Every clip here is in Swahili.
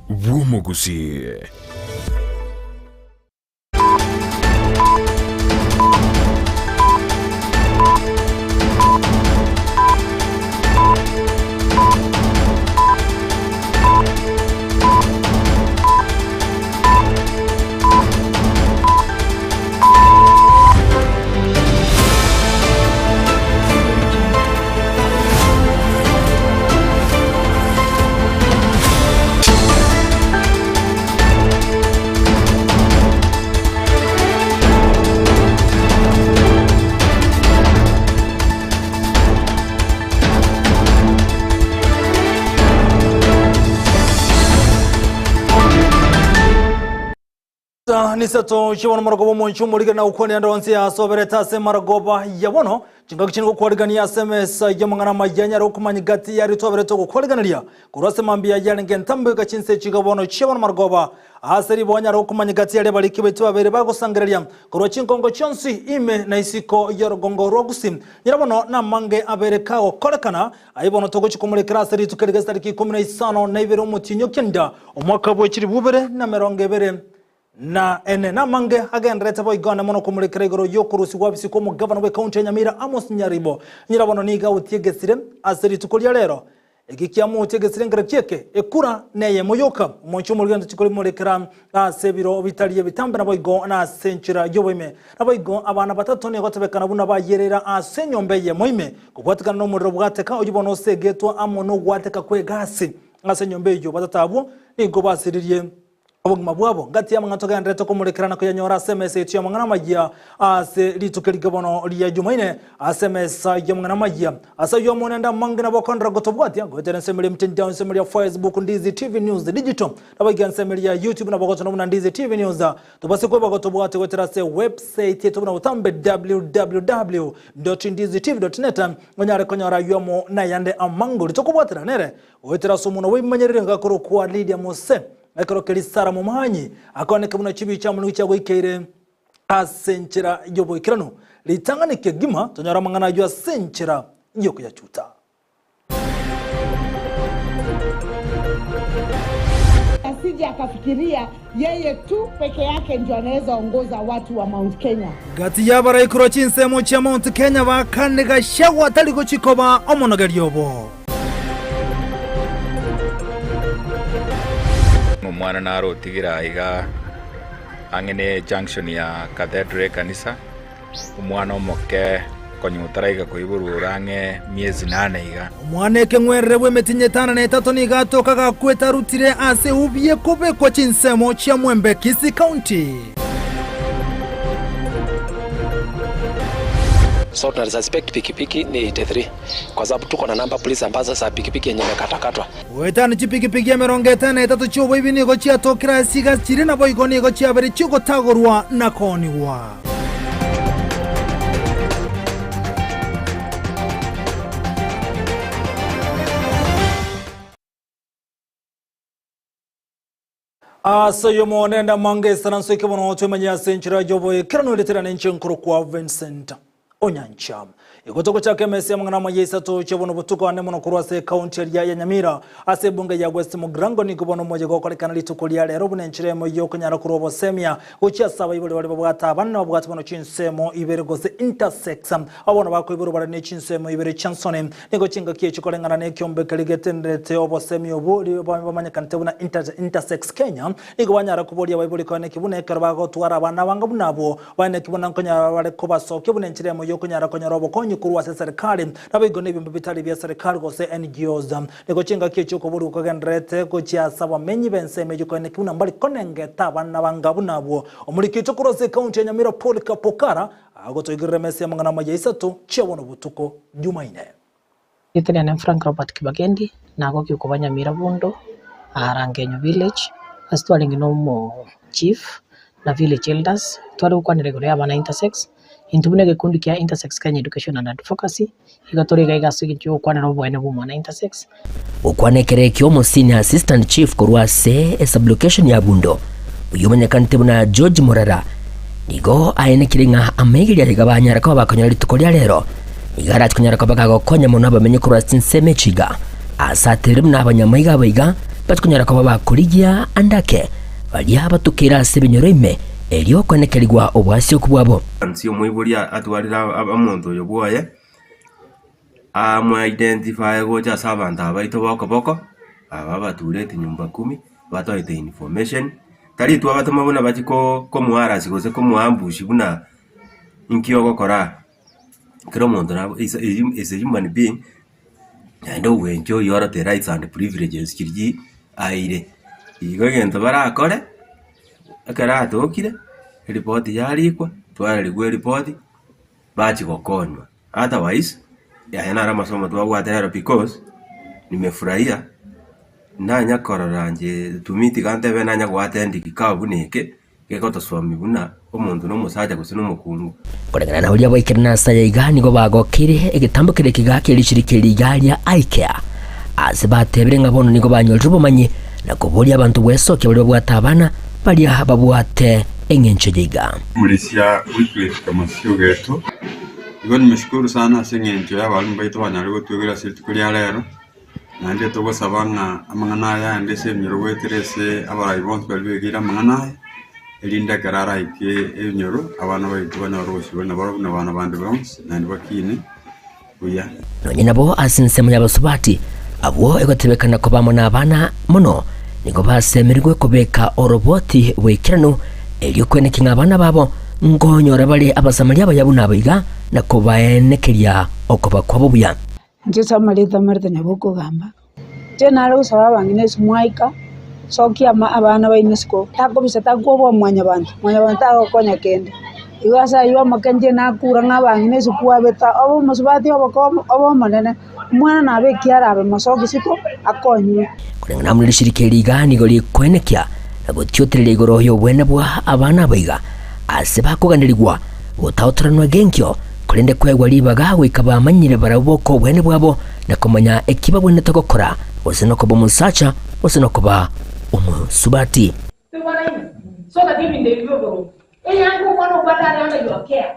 Bw'umuguzi. Nisato shibona maragoba monchumo ligana ukoni anda wansi ya sobereta se maragoba yabono chingakichingo kwaligania SMS yamangana majanya rokumanya gati ya ritobereto kwaliganalia kurase mambia yanenge ntambe kachinse chigabono shibona maragoba aseri bonya rokumanya gati ya baliki betu babere bagosangerelia kurochingongo chonsi ime na isiko yorogongo rogusim nyirabono na mange aberekago kolekana ayibono togochikumulekera aseri tukelegesa tariki 15 na ibero mutinyo kenda omwaka bwekiri bubere na merongebere na ene na mange agendrete boy gona mono kumulikira igoro yokurusi wabisi ko mugavana we county ya Nyamira Amos Nyaribo nyirabono niga utiegesire aseri tukulia lero egikiamu utiegesire ngarakieke ekura neye moyoka moncho muluganda tukuri mulikira asebiro bitaliye bitambe na boy go na senchira yoboime na boy go abana batatu ne gotebekana buna bayerera asenyombeye moime kubwatikana no muriro bwateka uyibono segetwa amono gwateka kwegasi asenyombeyo batatabu nigo basiririe obuguma bwabo ngati ya mwantoka ya ndreto kumulekerana ko yanyora SMS ya mwana majia ase litukeligabano liya jumaine SMS ya mwana majia asa yo monenda mangina bokondra gotobwati ngo terensemeli mtendao nsemeli ya Facebook Ndizi TV News Digital nabaga nsemeli ya YouTube na bogoto na Ndizi TV News tubase ko bogotobwati weterase website yetu na utambe www.ndizitv.net ngonyare konyora yomo na yande amango litokobwatira nere weterase umuntu wimanyerere ngakoro kwa Lydia Mose ekoro kelisara mu mahanyi akoneka muno chibi cha munu cyagwe ikere asenchera yobo ikirano litanganike gima tonyara mangana yo asenchera yo kuyachuta asije akafikiria yeye tu peke yake ndio anaweza ongoza watu wa Mount Kenya gati yabara ikoro chinsemo cha Mount Kenya bakandega shagwa taliko chikoba omonogeryobo mwana naro tigira iga angene junction ya Cathedral kanisa umwana omoke konyutara iga kuiburura ange miezi 8 iga umwana ekengwerere bwemetinye 5 ni gatoka gakweta rutire ase ubye kobe kwa chinsemo cha Mwembe Kisii County. So tuna suspect pikipiki ni 83 kwa sababu tuko na namba police ambazo za pikipiki yenye imekatakatwa. Wetani chipikipiki ya merongeta na itatu chubo hivi niko chia tokira siga chiri na boiko niko chia beri chuko tagorwa na koniwa. Asa yomo nenda mange sananso ikibono tuemanya senchira jobo kirano letera nenche nkuru kwa Vincent Onyancham. Igotoko cha KMS ya mangana mayesa to chebono butuko ane mono kurwase county ya Nyamira ase bunge ya West Mugrango ni kubono moje go kolekana litukulia lero bunenchiremo yo kunyara kurobo semia uchi saba ibole bali babwata banna babwata bono chinsemo ibere gose intersex abona bako iboro bali ne chinsemo ibere chansone nigo chinga kiye chikolengana ne kyombe kaligetende te obo semio boli bamanya kante buna intersex Kenya nigo banyara kubolia bayiboli kone kibune karbago twara abana banga bunabo bane kibuna nkonyara bale kobasoke bunenchiremo yo kunyara konyorobo konyi kurwa serikali nabigo nebimbe bitali bya serikali gose NGOs niko chinga kicho ko buru kagendrete ko chia saba menyi benseme yuko ne kuna mbali konenge tabana bangabu nabo omurikito kurose county ya Nyamira Paul Kapokara agoto igiremese amangana majaisa to chebono butuko Jumaine itene na Frank Robert Kibagendi nago kyuko Nyamira Bundo Arangenyo village astwalingi no chief na village elders twali ukwanire gore abana intersex intubune gikundi kia intersex Kenya Education and Advocacy igatorega igasugi ukwana no bwene bumana intersex ukwanekere kyomo senior assistant chief kurwase sublocation ya Bundo uyumanya kantebuna George Morara nigo aene kiringa amegiria rigabanya rakaba bakonyari tukolia lero igara tukonyara kabaka gokonya muno bamenye kurwase nseme chiga asatirim na abanyamaiga baiga batukunyara kwa bakurigia andake balia batukira sebinyoro ime elio kwenekerigwa obwasio kubwabo ansio muiburia atwarira amuntu yoboye mu identify gocha sabanta baito boko aba baturete nyumba 10 batoite information tari tu abatuma bona batiko komuara sigose komuambushi buna inkio gokora kero muntu na is a human being and we enjoy your rights and privileges kirji aire igo gento barakore akara tokire report yarikwa twararigwe report bachi gokonywa otherwise yana rama somo twagwaterera because nimefurahia nanya kororanje tumiti kantebe nanya gwatendi kikabuneke gekoto swami buna omuntu no musaja gusino mukungu kuregana na ulia boikirna saya igani go bagokire igitambukire kigakiri shirikiri galia aikea azibatebere ngabono nigo banyoljubo manye na kubulia abantu bwesoke bali bwatabana bali hababwate engencho jiga mulisia weekly kama sio geto igo nimeshukuru sana sengencho ya bali mbaito banyaligo twegera sirtu kuri alero nande togo sabanga amangana ya ndese mirweterese abayi bonse balwegira amangana elinda karara ike enyoro abana bayitu bana roshi bana barabuna bana bande bonse nandi bakine uya nonyina bo asinsemo y'abasubati abo egotebekana ko bamona abana muno nigo basemerwe kubeka oroboti wekirano elio kwenekinga abana babo ngonyora bali abasamaria bayabuna abiga na kubaenekeria okoba kwabo buya nje samarita marita nyaboko gamba je naro usaba bangine sumwaika sokia abana ba inesko tako bisata gobo mwanya bantu tagokonya kende igasa iwa makanje nakura ngabangine sukuwa beta abo musubati abo manene mwana nabe kiara masogi siko akonywe kulengana muri shirikeri gani goli kwenekia na gutyoterere igoro yo bwene bwa abana baiga aseba kuganirigwa utautoranwa genkyo kulende kwegwa libaga wikaba manyire baraboko bwene bwabo na kumanya ekiba bwene tokokora wasino ko bomusacha wasino ko ba umusubati so that even they go yangu mwana ubadari anga yokea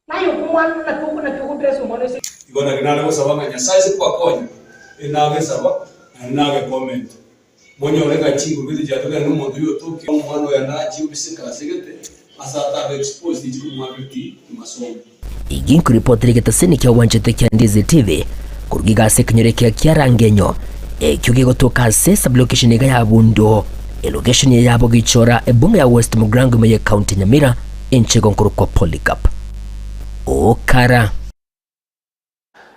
nayo kumwana na tuku dress mwana se igona ginale ko sabanga nyasaye kwa konya inage saba nage comment monyo renga chingu bizi jatoka no muntu yo toki mwana ya naji ubisika segete asata expose di kumwabiti masomo iginku reporter getaseni kya wanchete kya Ndizi TV kurugiga sekinyerekea kya rangenyo ekyo gotoka sesa blockation ya Bundo location yabo gichora ebunga ya West Mugrango meye county Nyamira enchego nkuru kwa Polycarp okara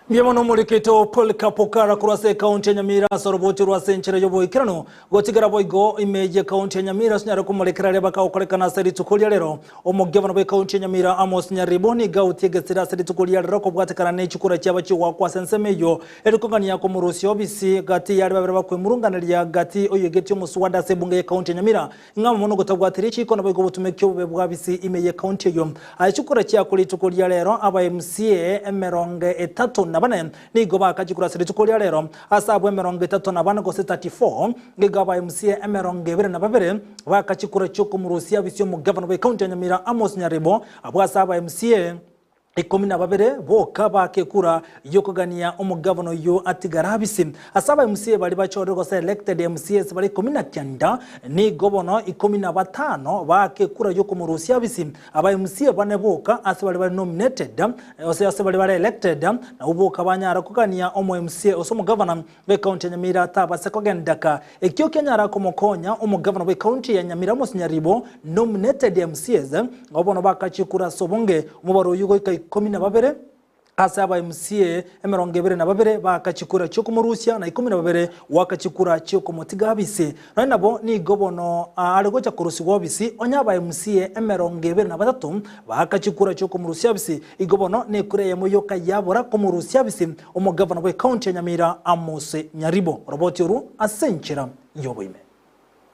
Myemono mulikito Polycarp okara kurase county Nyamira soroboti rwase enchire yobo ikirano gotigara boigo imeje county Nyamira sunyara kumulekera leba ka okolekana seri tukolia lero omugevana be county Nyamira Amos Nyariboni gautigesira seri tukolia lero ko bwatekana n'ekikura cyabachi wakwa sensemeyo erikongania ko murusi obisi gati yari babere bakwe murunganirya gati oyegeti omuswada sebunga ye county Nyamira ngamo mono gotagwatira chiko na boigo butumekyo bwabisi imeye county yo ayikura cyakuri tukolia lero aba MCA emeronge etatu na bane nigo bakajikura seri tukolia lero asabwe emeronge etatu na bane go 34 ngigaba MCA emeronge bere na babere bakachikura cyoko murusi abisi omugevana be county Nyamira Amos Nyaribo abwasaba MCA ikomina babere boka bakekura yokogania omugavano yo atigarabisi asaba MCA bali bachorego selected MCAs bali komina kyanda ni gobono ikomina batano bakekura yoko murusi abisi aba MCA bane boka asabali bali nominated asabali bali elected na uboka banyara kugania omo MCA osomo governor be county Nyamira taba sekogendaka ekyo kenyara komokonya omugavano be county ya Nyamira Amos Nyaribo nominated MCAs gobono bakachikura sobonge umubaro yugo komina babere asaba MCA emerongebere na babere bakachikura cyo kumurusia na ikomina babere wakachikura cyo komotigabise nabo ni gobono aligocha kurusi wobisi onyaba MCA emerongebere na batatu bakachikura cyo kumurusia bisi igobono ne kureye moyoka yabora kumurusia bisi omugavana we county ya Nyamira Amos Nyaribo roboti ru asenchira yoboime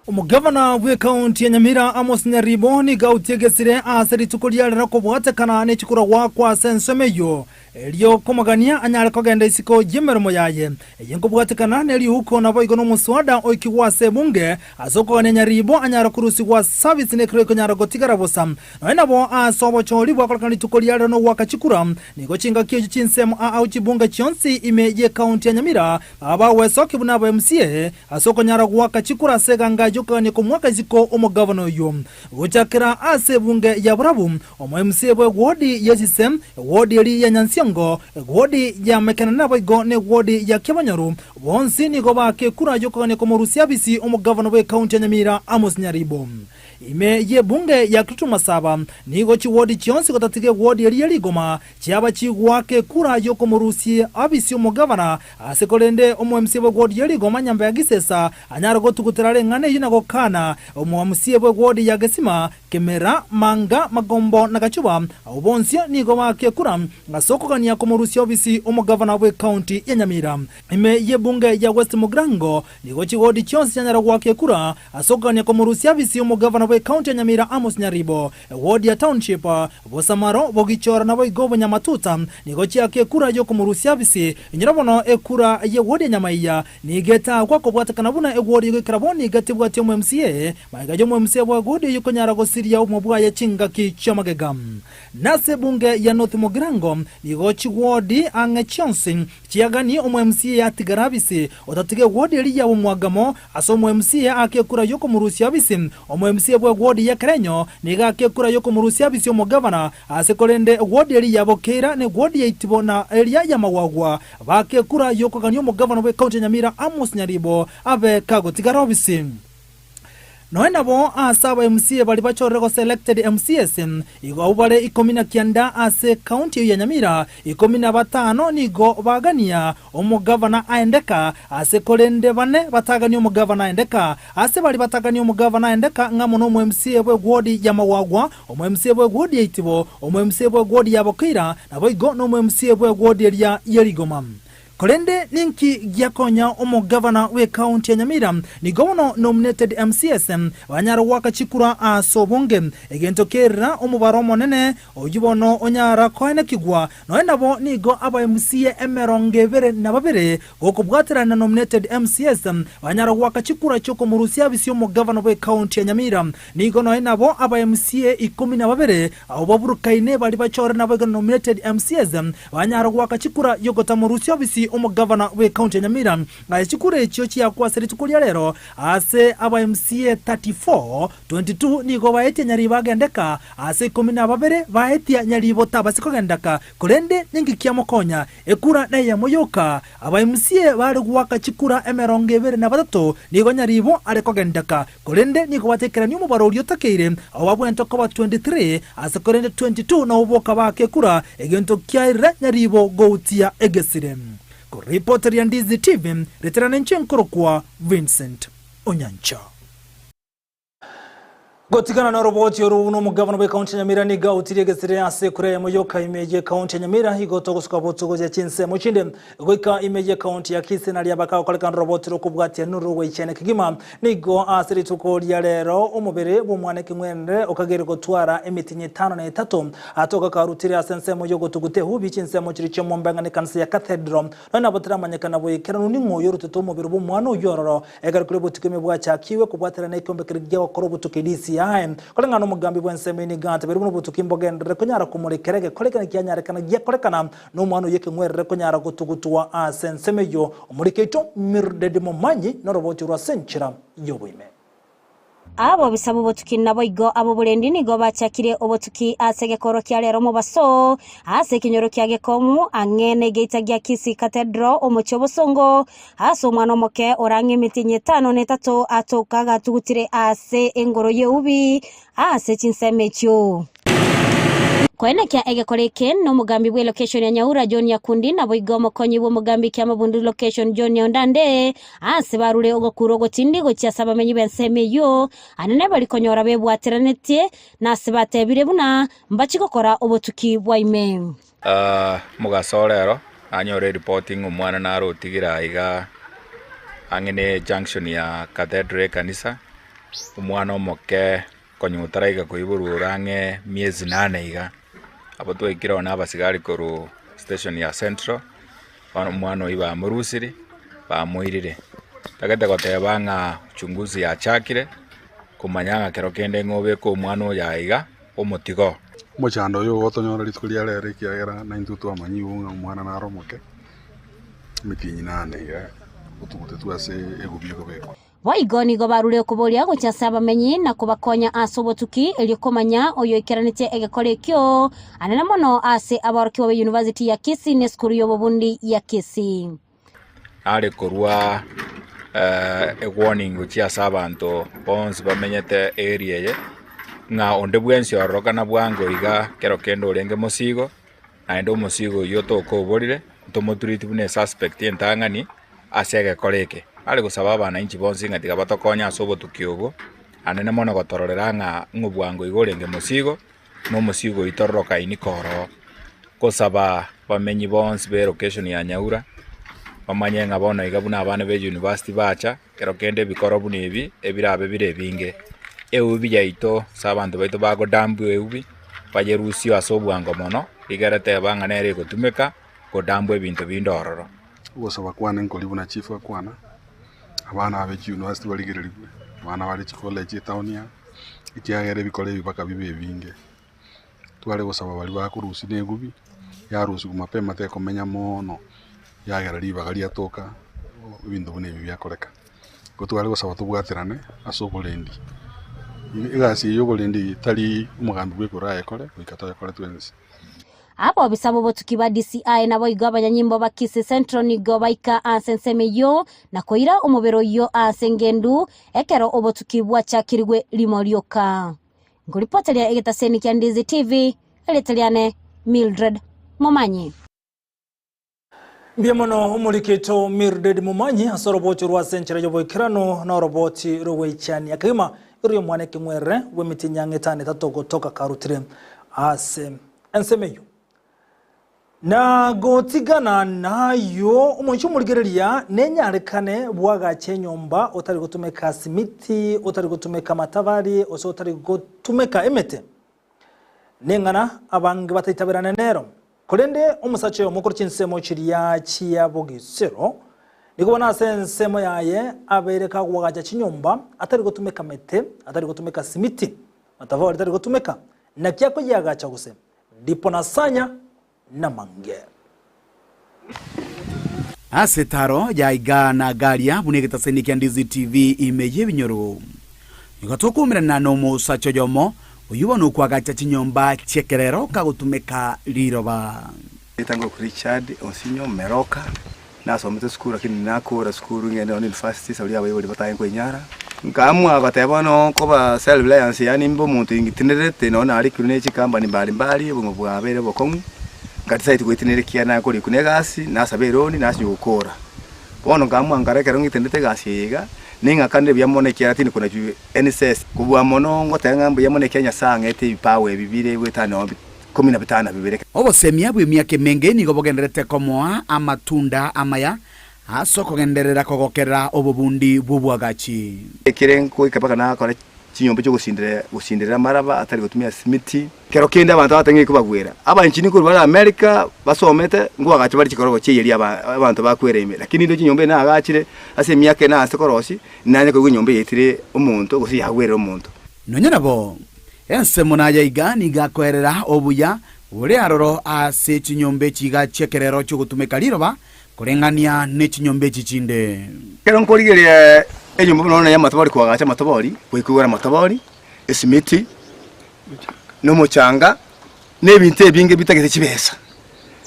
umugavana we county ya Nyamira Amos Nyaribo ni gautegesire aseri tukulia rako bwatekana ne chikura wakwa sensemeyo elio komagania anyare kogenda isiko yemeremo yaye yengo bwatikana neli huko na boigo no muswada oikiwase bunge azoko nyaribo anyare kurusi wa service ne kreko nyara gotigara bosam no enabo asobo choli bwa kolkani tukoliara no wakachikura nigo chinga kiyo chinsemo auchi bunga chionsi imeje county ya Nyamira aba wesoki bunaba MCA asoko nyara wakachikura sega ngajoka ni komwaka ziko omo governor yo uchakira ase bunge ya burabu omo MCA bwe wodi yesisem wodi eli ya Nyansiongo wodi ya Mekanana boigo ne wodi ya Kebanyaru bonsi ni goba ke kura joka ni komorusia bisi omo governor we county ya Nyamira Amos Nyaribo ime ye bunge ya Kritu Masaba nigo chi wodi chionsi kotatige wodi eli goma chiaba chi wake kura joko morusi abisi omo governor asekolende omo MCA bwe wodi eli goma nyamba ya gisesa anyara go tukuterale ngane yina go kana omo MCA bwe wodi ya Gesima Kemera Manga Magombo na Gachuba ubonsi nigo wake kura ngasoko kania komorusi abisi omo governor we county ya Nyamira ime ye bunge ya West Mogrango nigo chi wodi chionsi anyara wake kura asoko kania komorusi abisi omo governor we county ya Nyamira Amos Nyaribo wodi ya township Bosamaro Bogichora na boigo Nyamatuta nigochi ake kura yo komurusia bisi nyirabono ekura ye wodi ya Nyamaiya nigeta kwa kobwatakana buna wodi yo karaboni gatibwa tyo MCA maiga yo MCA bwa wodi yo konyara go siria umubwa ya chinga ki chamagegam nase bunge ya North Mogrango nigochi wodi ange chonsin chiagani omo MCA ya tigarabisi otatige wodi eli ya umwagamo asomo MCA ake kura yo komurusia bisi omo MCA bwa wodi ya Karenyo niga ake kura yo komurusia bisi omo governor asekolende wodi eli ya Bokera ne wodi ya Itibo na elia ya Mawagwa bake kura yo koganyo omo governor we county Nyamira Amos Nyaribo abe kago tigarobisi noenda bo asaba MCA bali bachorego selected MCS igo ubale ikomina kianda ase county ya Nyamira ikomina batano nigo bagania omo governor aendeka ase kolende bane batagani omo governor aendeka ase bali batagani omo governor aendeka ngamo no MCA bwe wodi ya Mawagwa omo MCA bwe wodi ya Itibo omo MCA bwe wodi ya Bokira na boigo no MCA bwe wodi ya Yerigoma kolende ninki giakonya omo governor we county ya Nyamira ni gono nominated MCS wanyara waka chikura asobonge egentokera omo baromo nene ojubono onyara koine kigwa noenda bo nigo aba MCA emeronge bere na babere gokubwatira na nominated MCS wanyara waka chikura choko murusia bisi omo governor we county ya Nyamira nigo noenda bo aba MCA 12 abo baburukaine bali bachora na baga nominated MCS wanyara waka chikura yogota murusia bisi omo governor we county ya Nyamira chikure chiochi ya kwa seri tukulia lero ase aba MCA 22 nigo baetia nyari bagendeka ase 12 baetia nyari botaba sikogendaka kolende ningi kia mokonya ekura na ya moyoka aba MCA bari gwaka chikura emeronge bere na batatu nigo nyari bo are kogendaka kolende nigo batekera ni umubaro uriotakeire abo babwento ko 23 ase kolende 22 na uboka bake kura egento kyaira nyari bo goutia egesirem ko reporter ya Ndizi TV reterana nchenkoro kwa Vincent Onyancha gotigana na roboti yoru no mugavana we county Nyamira ni gautire gesire ase kure ya moyoka imeje county Nyamira higoto gusuka botugo je chinse muchinde goika imeje county ya Kisena lya bakao koleka roboti ro kubwatia nuru we chene kigima nigo asiri tukoli ya lero umubere bumwane kimwende okagere gotwara emitinye 5 na 3 atoka karutire asense moyogo tugute hubi chinse muchiri chomo mbangane kanisa ya cathedral na botira manyakana boye keranu ni ngoyo rututo mubere bumwana uyororo egar kure botukeme bwacha kiwe kubwatira na ikombe kirigya wakoro tukidisi yae kolenga no mugambi bwenseme ni gante beri buno tukimbogendere konyara kumurekerege koleka kyanyara kana giye kolekana no mwana yeke ngwerere konyara gutugutuwa asensemeyo umurikeito mirdede momanyi no roboti rwa senchira yobwime abo bisabu botuki nabo igo abo burendi nigo bachakire obotuki asegekoro kya lero mu baso ase kinyoro kya gekomu angene geita gya Kisi Cathedral omochobosongo aso mwana moke orange mitinye 5 na 3 atokaga tugutire ase engoro yeubi ase chinsemecho Kwene kia egekoreke no mugambi bwe location ya Nyaura John Yakundi na boigo mokonyi bo mugambi kya mabundu location John Yondande ase barure ogokuro gotindi gocha sabamenyi bensemeyo anene bali konyora bebwateranete na sibatebire buna mbachikokora obotuki bwaime mugasorero anyore reporting umwana na rotigira iga angene junction ya Cathedral kanisa umwana omoke konyutara iga kuiburu range miezi 8 iga abo twekira na abasigari koru station ya Central omwana oyi bamurusire bamuirire tagete goteba ng'a uchunguzi yachakire kumanya ng'a kero kende ng'obeka omwana oyo aiga omotigo Mochando yo gotonyora ritukuria rere kiagera na intutu amanyi unga omwana naromoke mitinyi nane ya utugute twase egubiko beko Boigo nigo barure okuboria gochasa abamenyi na kubakonya ase obotuki elikomanya oyo ikeranite egekore kyo anene mono ase aboroki wa University ya Kisii ne skuru y'obubundi ya Kisii ale korwa warning gochiasa abantu bonse bamenyete area ye ng'a onde bwensi orokana bwango iga kero kendo orenge mosigo naende omosigo yo tokoborire ntomoturiti bune suspect entang'ani ase egekoreke ale gosaba abana inchi bonse ng'atiga batokonya ase obotuki obo anene mono gotororera ng'a ng'obwango iga orenge mosigo na omosigo itororoka ini koro gosaba bamenyi bonse be location ya Nyaura bamanye ng'a bono iga buna abana be university bacha kero kende ebikoro buna ebi ebirabe bire ebinge eubi yaito sabantu baito bagodambu eubi bajerusio ase obwango mono igerete bang'a nere gotumeka godambu ebinto bindororo gosaba kwana enkori buna chief akwana abana abe university barigererigwe abana bari college town ya ikiagere bikore bibaka bibe binge tware gosaba bari bakurusi negubi yarusi kumapema te komenya mono yagera ribagari atoka ibintu bune byakoreka gotware gosaba tubwaterane asoborendi igasi yoborendi tari umugambi gwekora ekore gwikata ekore twenzi abo bisabo botuki ba DCI nabo igo abanyanyimbo ba Kisii Central nigo baika ansensemeyo na koira omubero yo ansengendu ekero obotuki bwachakirwe limorioka ngoripotelia egetaseni kya Ndizi TV eleteliane Mildred Momanyi Mbiamono umurikito Mildred Momanyi asoroboti rwa senchera yoboikirano na roboti rwechani akima uriyo mwaneke mwere wemitinyange tane toka karutire ase ensemeyo na gotigana nayo umunchu murigereria nenyarekane bwaga chenyomba otari gutumeka simiti otari gutumeka matavari oso otari gutumeka emete nengana abange bataitabirana nero kolende umusache omukuru chinsemo chiria chia bogisero nikubona sensemo yaye abereka bwaga chenyomba atari gutumeka mete atari gutumeka simiti matavari atari gutumeka na kyako yagacha guse ndipo nasanya na mange asetaro yaiga na garia bunegeta seniki Ndizi TV imeye binyoro igatokumirana no musacho yomo uyubona ukwagacha chinyomba chekerero kagutumeka liroba itango Richard Osinyo Meroka nasomete skuru lakini nakora skuru ngene on university sauli abayiboli bataye kwenyara nkamwa batebano koba self reliance yani mbo muntu ingitinerete nona ari kune chikamba mbali mbali bwo bwabere bokongu ngatisaiti kwitinerekia na kuri kune gasi nasaberoni nasiyukora bono nkamwa ngarekero ngitendete gasi yiga ninga kande byamonekia atini kuna ju NSS kubwa mono ngotenga byamonekia nyasange ete ipawe bibire bwetano 15 bibere obosemia bwe miake mengeni gobogenderete komoa amatunda amaya asoko genderera kogokera obubundi bubwagachi ekirenko ikapaka na kora chinyombe cyo gusindira maraba atari gutumia simiti kero kenda abantu batangiye kubagwera abanchini ko bari America basomete ngo agacha bari chikoro cyeyeri abantu bakwereme lakini ndo chinyombe na agachire ase miake na asekorosi nanye ko nyombe yetire umuntu gusi yagwera umuntu nonye nabo ensemo na yaigani gakwerera obuya uri aroro ase chinyombe chiga chekerero cyo gutumeka liroba kurengania ne chinyombe chichinde kero nkorigere enyumba nona ya matabori kwagacha matabori kwikugura matabori esimiti no muchanga nebintu ebinge bitageze kibesa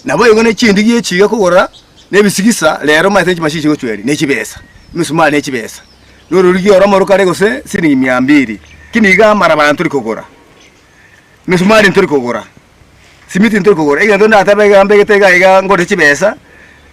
nabo yego ne kindi giye kiga kugora nebisigisa lero mate kimashishi go chweri ne kibesa misuma ne kibesa noro rugi ora maruka regose sini 200 kiniga marabana turi kugora misuma ni turi kugora simiti turi kugora ega ndonda atabega ambege tega ega ngode kibesa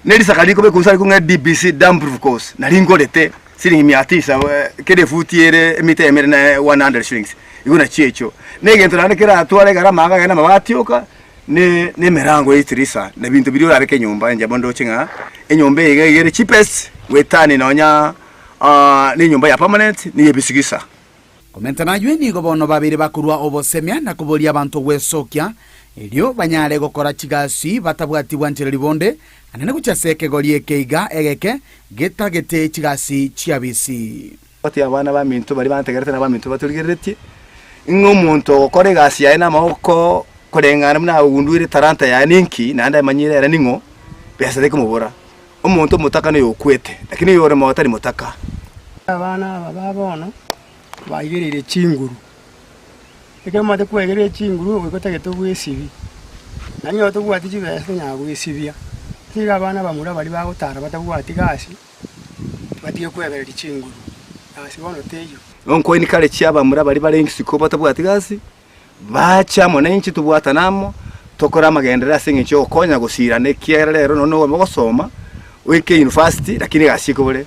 neri sakali ko be kusari kunga DBC damproof course nari ngorete siri 900 kede futiere emite emere na 100 shillings iguna checho nege ntorane kera atware garama ga na mabatioka ne merango itirisa na bintu biri urabeke nyumba njabondo chinga enyombe igere cheapest wetani nonya ne nyumba ya permanent ni yebisigisa komenta na yweni gobono babiri bakurwa obosemia na kubolia abantu wesokia ilio banyare gukora chigasi batabwatibwa njira libonde anene guchaseke gorie keiga egeke getagete chigasi chiabisi bati abana ba minto bari bantegerete na ba minto baturigeretie ingo muntu okore gasi yae na mahoko kurengana mna undwire taranta ya ninki nanda manyire era ningo pesa de kumubura umuntu mutaka no yokwete lakini yore mawatari mutaka abana babona bayirire chinguru ekema de kwegere chinguru ukotegete bwesibi nanyo to bwati chibese nya bwesibia tiga abana bamura bali bagutara batabwati gasi batiye kwegere chinguru asi bono teyo onko ni kale chiaba mura bali balengisiko batabwati gasi bacha monenchi tubwata namo tokora magendera singe cyo konya gusirane kiera rero nono bagosoma wike university lakini gasi ko bole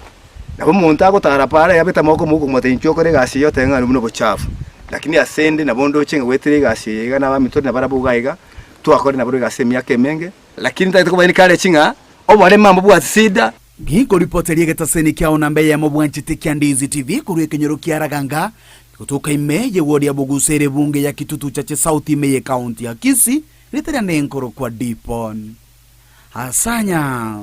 nabo muntu agutara pare yabita moko muko motencho kore gasi yote ngani muno bochafu lakini asende na bondo chenga wetire gasi yega na bamitori na barabuga yiga tuakore na buru gasi myake menge lakini taito kubani kale chinga obale mambo bwa sida ngiko reporteri getaseni kya onambe ya mobwanchite kya Ndizi TV kuri kenyoro kya Raganga kutoka Imeye wodi ya Bugusere bunge ya Kitutu chache South Imeye County ya Kisii litera nenkoro kwa Dipon asanya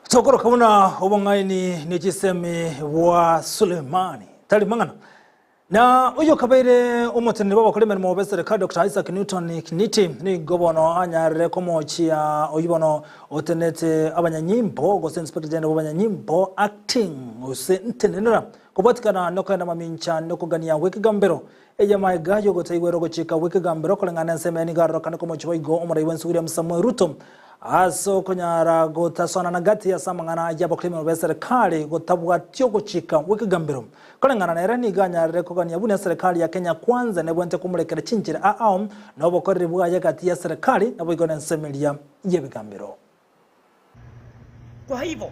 Tokoro kabuna obongaini ni chisemi wa Sulemani tali mangana na uyo kabaire umutende baba kule mu besere ka Dr. Isaac Newton Kiniti ni gobono anyare komochia oyibono otenete abanyanyimbo go Inspector General abanyanyimbo acting usentenera kubatikana nokana mamincha nokugania wekigambero ejama gayo gotaiwero gochika wekigambero kolengana nsemeni garro kana komochiwa igo omurayi wensu William Samuel Ruto aso konyara gotasona na gati ya samangana ajabo klimo be serikali gotabwatyo gochika wikigambiro kolengana era ni ganya rekogani yabune serikali ya Kenya kwanza ne bwente kumulekera chinjira aom no bokorri bwa yakati ya serikali na bwigona nsemelia yebigambiro. Kwa hivyo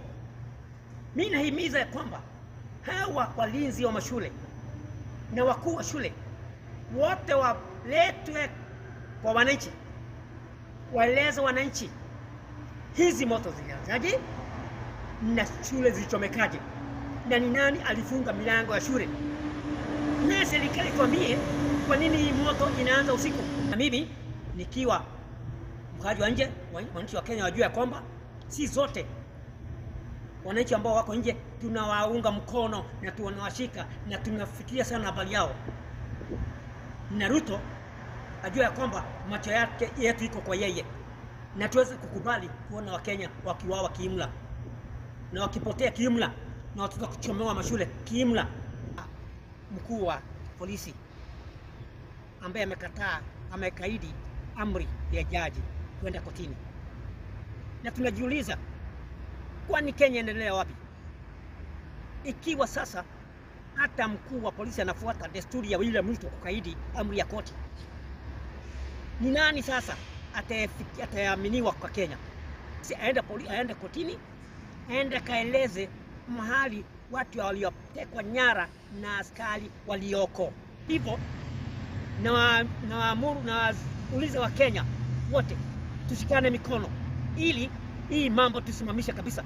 mimi nahimiza kwamba hawa walinzi wa mashule na wakuu wa shule wote waletwe kwa wananchi, waeleze wananchi hizi moto zilianzaje na shule zilichomekaje na ni nani alifunga milango ya shule na serikali tuambie kwa nini hii moto inaanza usiku. Na mimi nikiwa mkaji wa nje, wananchi wa Kenya wajue kwamba si zote wananchi ambao wako nje tunawaunga mkono na tunawashika na tunafikiria sana habari yao. Na Ruto ajue kwamba macho yake yetu iko kwa yeye na tuweze kukubali kuona Wakenya wakiwawa kiimla na wakipotea kiimla na watoto kuchomewa mashule kiimla. Mkuu wa polisi ambaye amekaidi amri ya jaji kwenda kotini, na tunajiuliza kwani Kenya endelea wapi ikiwa sasa hata mkuu wa polisi anafuata desturi ya William Ruto kukaidi amri ya koti? Ni nani sasa ataaminiwa kwa Kenya? Si aende kotini, aende kaeleze mahali watu waliotekwa nyara na askari walioko. Hivyo na uliza wa Kenya wote tushikane mikono ili hii mambo tusimamishe kabisa.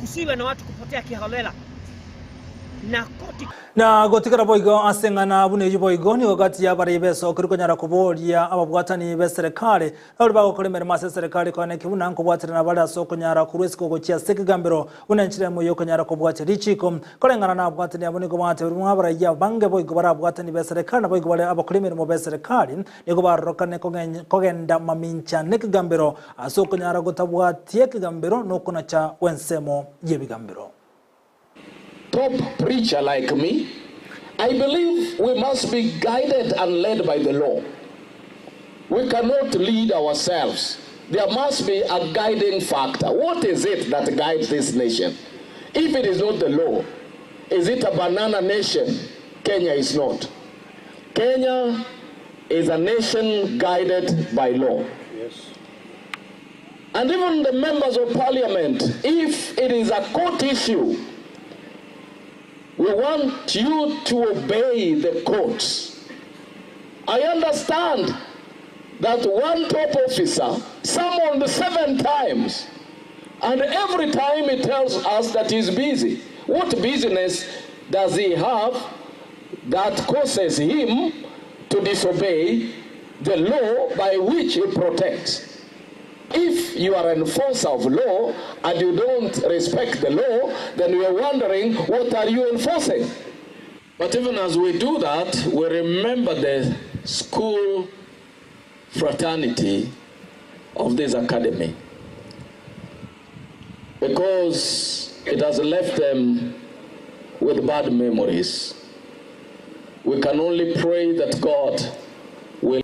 Kusiwe na watu kupotea kiholela na koti na gotikara boigo asengana bune yuboigo ni ogati ya bari beso kuriko nyara kuboria ababwatani be serikali abo bagokoremera mase serikali kone kibuna nko bwatira na bari asoko nyara kurwesiko gochia sekigambiro unanchire mu yoko nyara kubwatira ichiko kolengana na abwatani abone go bwate rumwabara ya bange boigo bara abwatani be serikali boigo bale abakoremera mu be serikali nigo barokane kogenda mamincha nekigambiro asoko nyara gotabwatie kigambiro no kuna cha wensemo yebigambiro. Top preacher like me, I believe we must be guided and led by the law. We cannot lead ourselves. There must be a guiding factor. What is it that guides this nation? If it is not the law, is it a banana nation? Kenya is not. Kenya is a nation guided by law. Yes. And even the members of parliament, if it is a court issue, we want you to obey the courts. I understand that one top officer summoned 7 times, and every time he tells us that he's busy. What business does he have that causes him to disobey the law by which it protects. If you are an enforcer of law and you don't respect the law, then we are wondering, what are you enforcing? But even as we do that, we remember the school fraternity of this academy, because it has left them with bad memories. We can only pray that God will.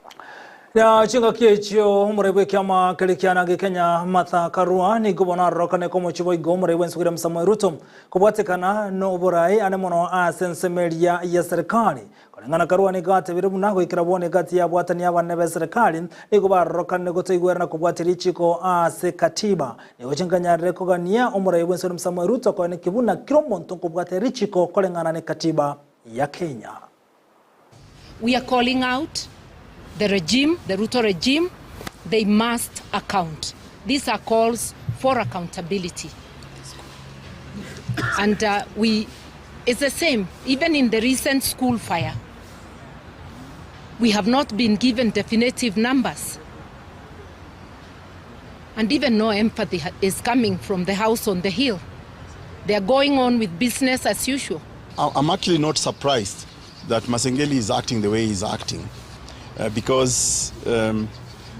Ya chinga kiecho murebe kiama kilikiana Kenya Martha Karua ni gubona rokane komo chibo igomure wensugira Msamoei Ruto kubwatekana no borai anemono asensemeria ya serikali kulingana Karua ni gate biribu nago ikirabone gati ya bwatani ya banebe serikali ni kubarokane gotoigwera na kubwatiri chiko ase katiba ni gochinganya rekogania omure wensugira Msamoei Ruto kwa ni kibuna kiromonto kubwatiri chiko kulingana ni katiba ya Kenya. We are calling out the regime, the Ruto regime. They must account. These are calls for accountability. And it's the same, even in the recent school fire. We have not been given definitive numbers. And even no empathy is coming from the house on the hill. They are going on with business as usual. I'm actually not surprised that Masengeli is acting the way he's acting. Because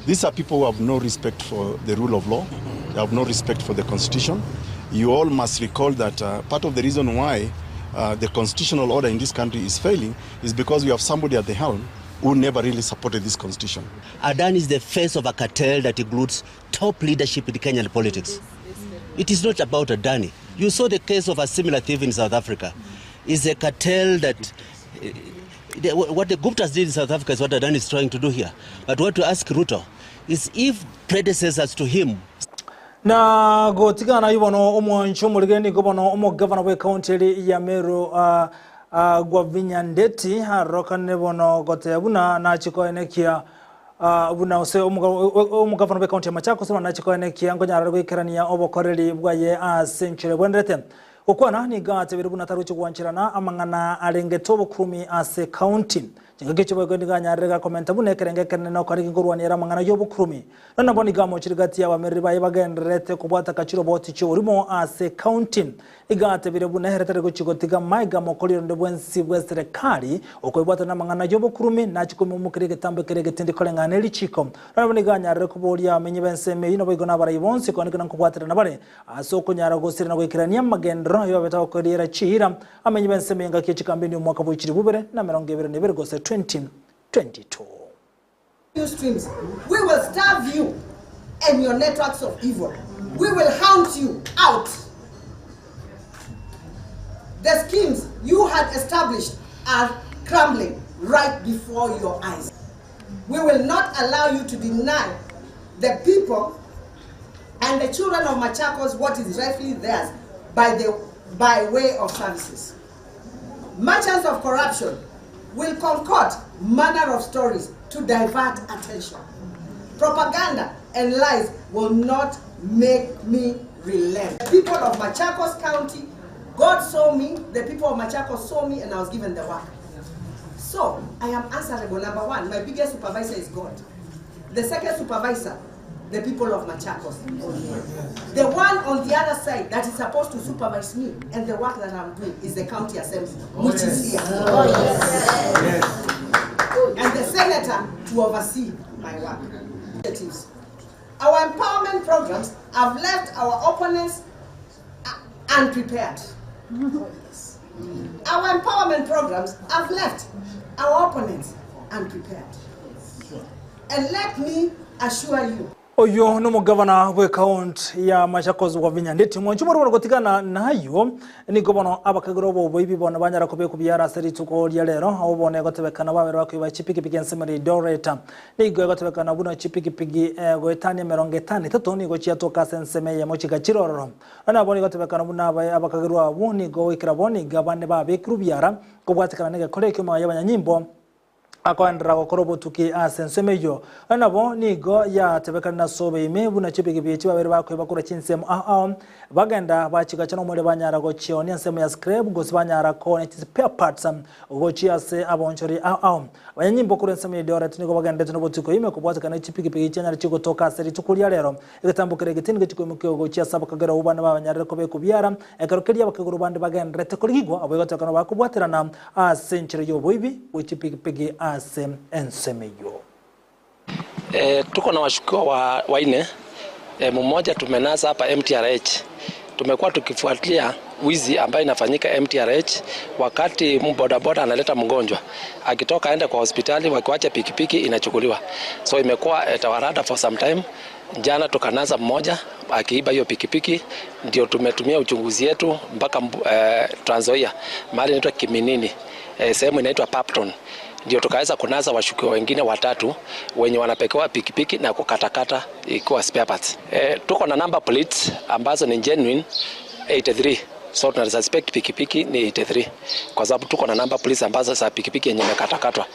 these are people who have no respect for the rule of law. They have no respect for the constitution. You all must recall that part of the reason why the constitutional order in this country is failing is because we have somebody at the helm who never really supported this constitution. Adani is the face of a cartel that includes top leadership in Kenyan politics. It is not about Adani. You saw the case of a similar thief in South Africa. It's a cartel that... what the Guptas did in South Africa is what Adani is trying to do here. But what to ask Ruto is if predecessors to him. Na gotigana yubono omo nchomulgeni gobono omo governor we county ya Meru Gwavinya Ndeti harokane bono gotebuna na chiko enekia buna ose omo governor we county ya Machakos na chiko enekia ngonya rwikirania obokoreri bwaye asenchire bwendete okwana ni gate birubuna taruchi kwanchirana amangana arengeto bukumi ase county Chingagicho bagondinga nyarega komenta bune kerenge kerne no kari ngurwani era mangana yobukrumi nana boni gamo chirigati ya bameri baye bagendrete kubwata kachiro boti cyo urimo ase county igate birubuna heretere guchigotiga maiga mokoliro ndebwensi bweserekali okoibwata na mangana yobukrumi na chikomo mukirege tambe kerege tindi kolengana lichiko nana boni ganyarere kubolia amenye benseme ino bigona barayibonsi kwanikana kubwatira nabare asoko nyara gosira na kwikirania magendro yo betaho kolira chira amenye benseme ngaki chikambini umwaka bwikiri bubere na 2022 gose 2022. Streams. We will starve you and your networks of evil. We will hound you out. The schemes you had established are crumbling right before your eyes. We will not allow you to deny the people and the children of Machakos what is rightfully theirs by way of services. Merchants of corruption will concoct manner of stories to divert attention. Propaganda and lies will not make me relent. The people of Machakos County, God saw me, the people of Machakos saw me, and I was given the work. So, I am answerable. Number one, my biggest supervisor is God. The second supervisor, the people of Machakos. The one on the other side that is supposed to supervise me and the work that I'm doing is the county assembly, which is here. And the senator to oversee my work. Our empowerment programs have left our opponents unprepared. Our empowerment programs have left our opponents unprepared. And let me assure you, oyo no mugavana we count ya Machakos Gwavinya Ndeti mwanchumoro bagotikana nayo ni gobono abakagrobo boibi bona banyara kobe kubyara seri tuko lya lero abo bone gotebekana babere bakwiba chipikipiki ensemeri Doreta ni go gotebekana buna chipikipiki goetani 53 ni go chiatoka senseme ya mochika chiroro ana bone gotebekana buna abakagro abo ni go ikiraboni gabane babe krubyara kubwatikana nege koleke ma yabanyanyimbo akwandra gokorobo tuki asensemeyo nabo nigo ya tebekana sobe imebu na chipikipichi babere bakwe bakura chinsemo bagenda bachiga chano mole banyara go chioni nsemo ya scrap go banyara ko ne spare parts go chiase abonchori banyimbo kure nsemo yedora tunigo bagenda tuno botuko ime kubwata kana chipikipichi chanyara chiko toka seri tukulia lero igatambukire gitinga chiko mukyo go chiasa bakagera ubana babanyara ko be kubyara ekarokeria bakaguru bande bagenda tekoligwa abo gatokana bakubwaterana century yo boibi wichipikipiki ensemeyo. Tuko na washukiwa waine. Mmoja tumenasa hapa MTRH. Tumekuwa tukifuatilia wizi ambayo inafanyika MTRH wakati bodaboda analeta mgonjwa. Akitoka aende kwa hospitali wakiwacha pikipiki inachukuliwa. So imekuwa tawarada for some time. Jana tukanasa mmoja akiiba hiyo pikipiki, ndio tumetumia uchunguzi yetu mpaka Trans Nzoia. Mahali inaitwa Kiminini. Sehemu inaitwa Papton. Ndio tukaweza kunasa washukiwa wengine watatu wenye wanapekewa pikipiki na kukatakata ikiwa spare parts. Tuko na number plates ambazo ni genuine 83. So tuna suspect pikipiki ni 83 kwa sababu tuko na number plates ambazo za pikipiki yenye imekatakatwa.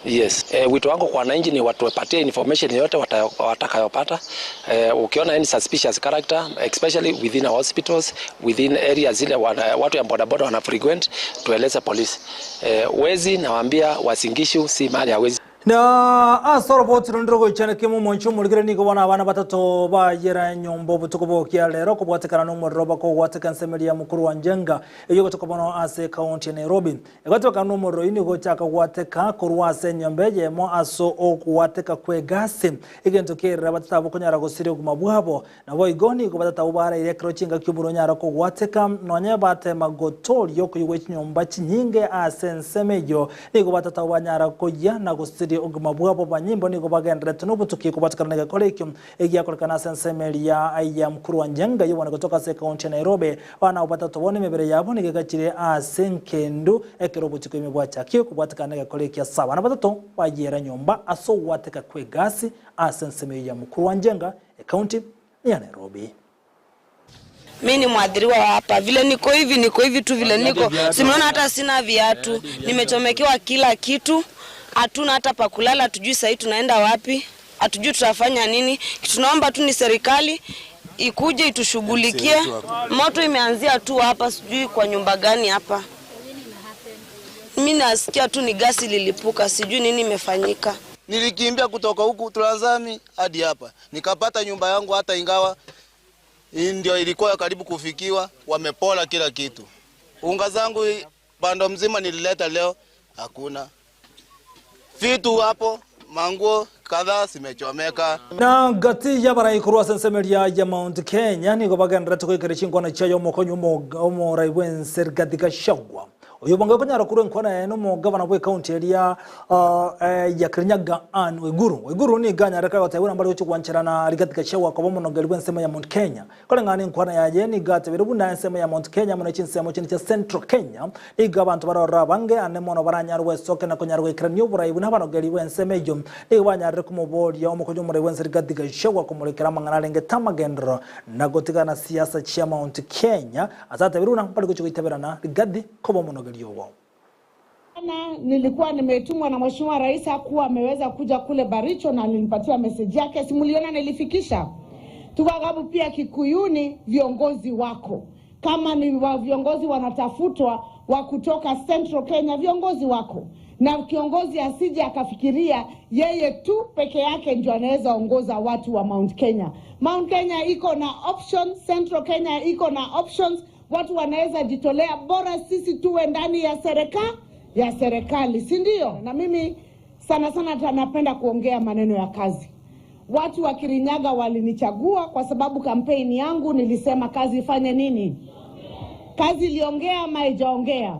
Yes. Wito wangu kwa wananchi ni watu wapatie information yote watakayopata. Ukiona any suspicious character, especially within our hospitals, within areas zile watu ya bodaboda wana frequent, tueleze polisi. Wezi nawaambia wasingishu si mali ya wezi. Na asoro tirondrogo cyane kemo moncho muligire niko bana abana batatu bayera nyombo butuko kya lero ko bwatekana no moroba ko wateka nsemelia mukuru wa Njenga iyo gotoka bono ase county Nairobi egotoka no moro ini go chaka wateka kurwase nyambeje mo aso okuwateka kwegase igento kera batatu konyara go sire kumabwabo na boigoni ko batatu bara ile krochinga kyuburo nyara ko wateka nonye bate magotori yo kuyiwe nyomba chinyinge ase nsemejo niko batatu banyara ko ya na go oguma bwabo banyimbo niko bagendera tunubu tukikubatikana nega kolekyo egia kolekana sensemelia ya mkuru wa Njenga yobona kutoka se county Nairobi bana batatu bone mebere yabo nige gakire asenkendu ekerobutiko imebwacha kyo kubatikana nega kolekya sawa na batatu bagera nyomba aso wateka kwegasi asensemelia mkuru wa Njenga county ya Nairobi. Mimi ni mwadhiriwa hapa. Vile niko hivi tu vile niko. Simuona hata sina viatu. Nimechomekewa kila kitu. Hatuna hata pa kulala, hatujui sasa tunaenda wapi, hatujui tutafanya nini. Tunaomba tu ni serikali ikuje itushughulikie. Moto imeanzia tu hapa, sijui kwa nyumba gani hapa. Mimi nasikia tu ni gasi lilipuka, sijui nini imefanyika. Nilikimbia kutoka huku Tulanzami hadi hapa. Nikapata nyumba yangu hata ingawa ndio ilikuwa karibu kufikiwa, wamepola kila kitu. Unga zangu bando mzima nilileta leo hakuna. Vitu hapo manguo kadhaa zimechomeka. Na gati ya bara ikurwa sensemelia ya Mount Kenya niko bagenda tukikere chingona chayo mokonyo mo raiwen sergati gashagwa uyobanga konyara kuro nkona eno mo governor we county area ya Kirinyaga an Waiguru ni ganya reka watayura mbali uchi kwanchirana rigati gashagwa kwa bomo nogaliwe nsema ya Mount Kenya kole ngani nkona ya jeni gati birubu na nsema ya Mount Kenya muna chinsemo chini cha Central Kenya iga abantu barora bange anemono baranyarwe soke na konyarwe Kirinyo buraibu na banogaliwe nsema yo igwanyare kumobori ya omokonyo mo raiwen sergati gashagwa kumulekera mangana lenge tamagendro nagotika na siasa cha Mount Kenya azata biruna mbali uchi kuitaberana rigati ko bomo nilikuwa nimetumwa na Mheshimiwa Rais hakuwa ameweza kuja kule Baricho na alinipatia message yake, simuliona nilifikisha. Tukagabu pia Kikuyuni viongozi wako. Kama ni viongozi wanatafutwa wa kutoka Central Kenya viongozi wako. Na kiongozi asije akafikiria yeye tu peke yake ndio anaweza ongoza watu wa Mount Kenya. Mount Kenya iko na options, Central Kenya iko na options. Watu wanaweza jitolea bora sisi tuwe ndani ya serikali, si ndio? Na mimi sana napenda kuongea maneno ya kazi. Watu wa Kirinyaga walinichagua kwa sababu kampeni yangu nilisema kazi ifanye nini? Kazi iliongea ama haijaongea?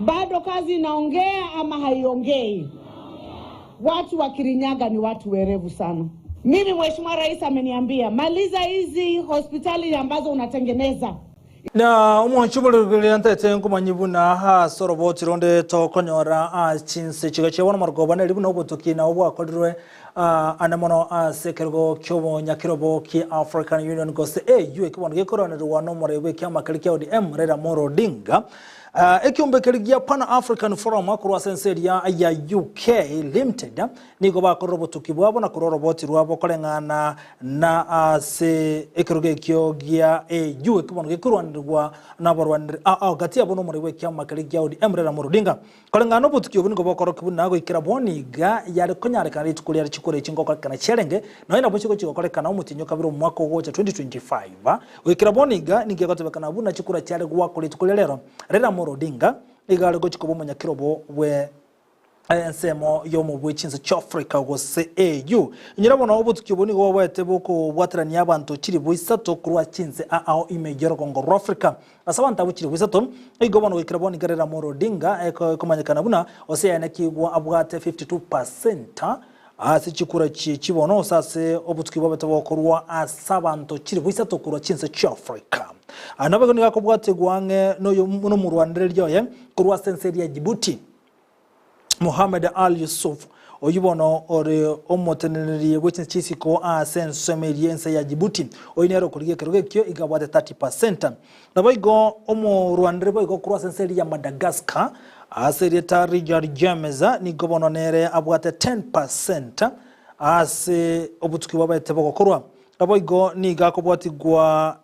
Bado kazi inaongea ama haiongei? Watu wa Kirinyaga ni watu werevu sana. Mimi Mheshimiwa Rais ameniambia maliza hizi hospitali ambazo unatengeneza. Na umuchumulugile ntete nkumanyibuna ha soroboti ronde to konyora chinse chigache wana margoba ne libuna obutuki na obwa kolirwe anamono sekergo kyobo nyakirobo ki African Union gose EU ekibona gekorana rwano morebe kya makaliki ODM rera moro dinga Ekiumbekeria Pan African Forum kurwa senseria ya UK Limited niko bakoro tukibwabo na kuroro boti rwabo kolengana na se ekiroge kyo gia EU ekibono gekurwanirwa nabarwanire gati abono muri we kyama kaligia odi Emrera Murudinga kolengana botukibwo niko bakoro kibuna go ikiraboni ga yari konyareka ritukulia ari chikore chingoka kana cherenge no ina bochiko chikokoleka na umutinyo kabiro mwaka wocha 2025 ikiraboni ga ningekotebekana buna chikura cyari gwako ritukulia lero Rera Murudinga igale go chikobo munya kirobo we ensemo yo mu bwichinze cy'Afrika go CAU nyirabona obo tukiboni go wete boko bwatrani abantu kiri bwisato kurwa chinze ao imejero kongo Africa asabanta bukiri bwisato igobona wikiraboni Rera Murudinga komanyekana buna ose yana kigwa abwate 52% asichikura chibono sase obutukibo batabokorwa asabanto kiri bwisato kurwa chinze cy'Afrika anabego nigako bwategwange no mu Rwanda ryoye kurwa senseri ya Djibouti Mohamed Al Yusuf oyibono ore omoteneri wetin chisiko sensomeriense ya Djibouti oyinero kuriye kerogekyo igabwate 30% naboigo omo Rwanda reboigo kurwa senseri ya Madagascar Secretary James ni gobono nere abwate 10% ase obutukibo batebo kurwa naboigo ni gako bwatigwa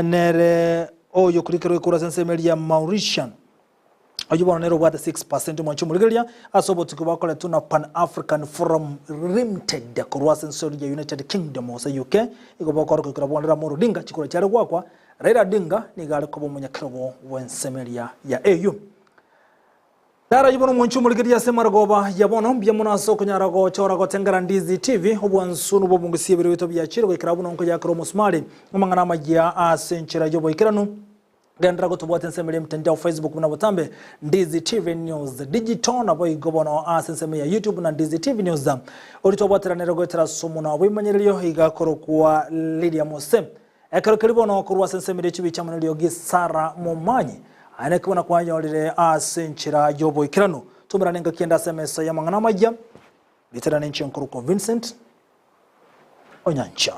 nere oyo kurikero kura sensemeri ya Mauritian ayubona nero bwate 6% mwanchu muligeria asobo tukibakole tuna Pan African Forum Limited kurwa sensemeri ya United Kingdom ose UK igobakoro kurabonera Murudinga chikura cyare gwakwa Raila Dinga ni gale ko munyakiro wensemeri ya AU Dara yibono mwanchu muligeria semargoba yabono byamuna soko nyarago chorago tengara Ndizi TV obwansunu bobungisiye biro bito byakiro ikirabuno nko yakro musmali umangana majia asenchira yobo ikiranu gendra go tubwate nsemele mtandao Facebook na botambe Ndizi TV News digital na boy gobono asenseme ya YouTube na Ndizi TV News olitobwatira nerego tera somo na wimanyiriyo igakoro kuwa Lydia Mose ekaro kalibono kurwa sensemele chibi chamaniriyo gisara momanyi anekubona kwanyolire asenchira yobo ikiranu tumira nenga kienda SMS ya mangana majya literane nchi nkuru ko Vincent Onyancha